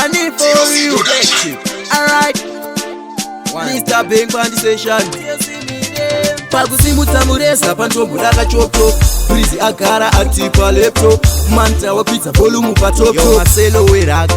money for you. Alright, Mr. Big Band Station. Pakusimutsa mureza pantombo rakachopto Breezy agara atipa laptop Manta wapitsa volume patop Yo Marcelo weraka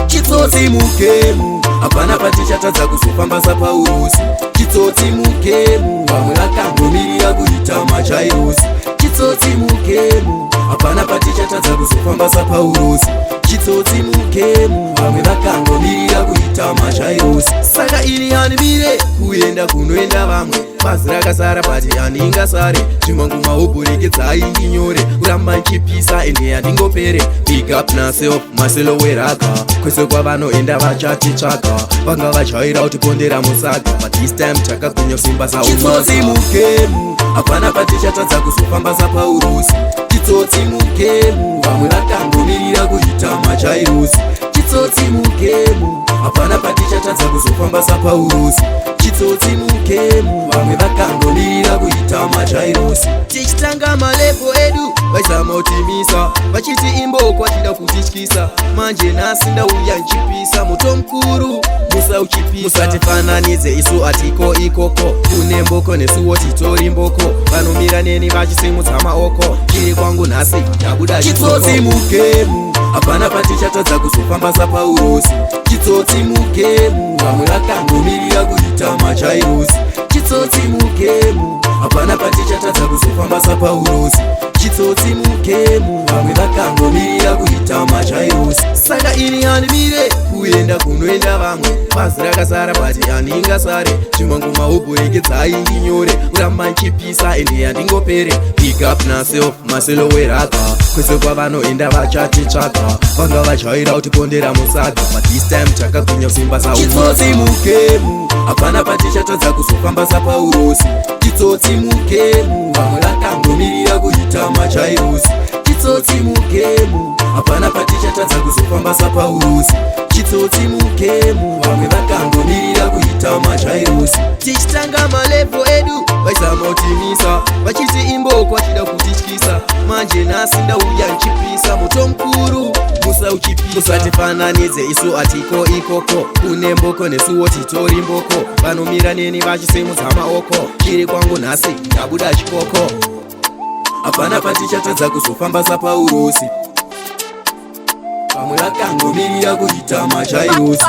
Chitsotsi mugemu Hapana patichatadza kuzofambasa paurusi Chitsotsi mugemu Vamwe vakangomirira kuita majairusi Chitsotsi mugemu Hapana patichatadza kuzofambasa paurusi Chitsotsi mugemu Vamwe vakangomirira kuita majairusi Saka ini hanimire kuenda kunoenda vamwe Bazi rakasara pati handingasare Zvimanguma uburekedzai ndinyore Kuramba nchipisa ende handingopere Big up naself, Marcelo weraka Kwese kwavanoenda vachatitsvaga Vanga vajaira kutipondera musaga But this time takakunya simba saumaka Chitsotsi mugemu Hapana patichatadza kuzofambasa paurusi Chitsotsi mugemu Vamwe vakangomirira kuita majairusi Chitsotsi mugemu Hapana patichatadza kuzofambasa paurusi Chitsotsi mugemu Vamwe vakangomirira kuita majairusi Tichitanga malepo edu vaizama kutimisa Vachiti imbo kwatida kutityisa Manje nhasi ndauya nchipisa Moto mkuru musa uchipisa Musatifananidze isu atiko ikoko Kune mboko nesuwo titori mboko Vanomira neni vachisimudza maoko Chiri kwangu nhasi ndabuda Chitsotsi mugemu Hapana patichatadza kuzofambasa paurusi Chitsotsi mugemu Vamwe vakangomirira kuita majairusi Chitsotsi mugemu Hapana patichatadza kuzofambasa paurusi Chitsotsi mugemu Vamwe vakangomirira kuita majairusi Saka ini handimire kuenda kunoenda vamwe Bazi rakasara pati handingasare Zvimanguma uburekedzai ndinyore Kuramba nchipisa ende handingopere Big up naself, Marcelo weraka Kwese kwavanoenda vachatitsvaga Vanga vajaira kutipondera musaga But this time takakunya simba saumaka Chitsotsi mugemu Hapana patichatadza kuzofambasa paurusi Chitsotsi mugemu Vamwe vakangomirira kuita majairusi Chitsotsi mugemu Hapana patichatadza kuzofambasa paurusi Chitsotsi mugemu Vamwe vakangomirira kuita majairusi Tichitanga malepo edu vaizama kutimisa Vachiti imbo kwatida kutityisa Manje nhasi ndauya nchipisa Moto mkuru musa uchipisa Musatifananidze isu atiko ikoko Kune mboko nesuwo titori mboko Vanomira neni vachisimudza maoko Chiri kwangu nhasi ndabuda chikoko Hapana patichatadza kuzofambasa paurusi Vamwe vakangomirira kuita majairusi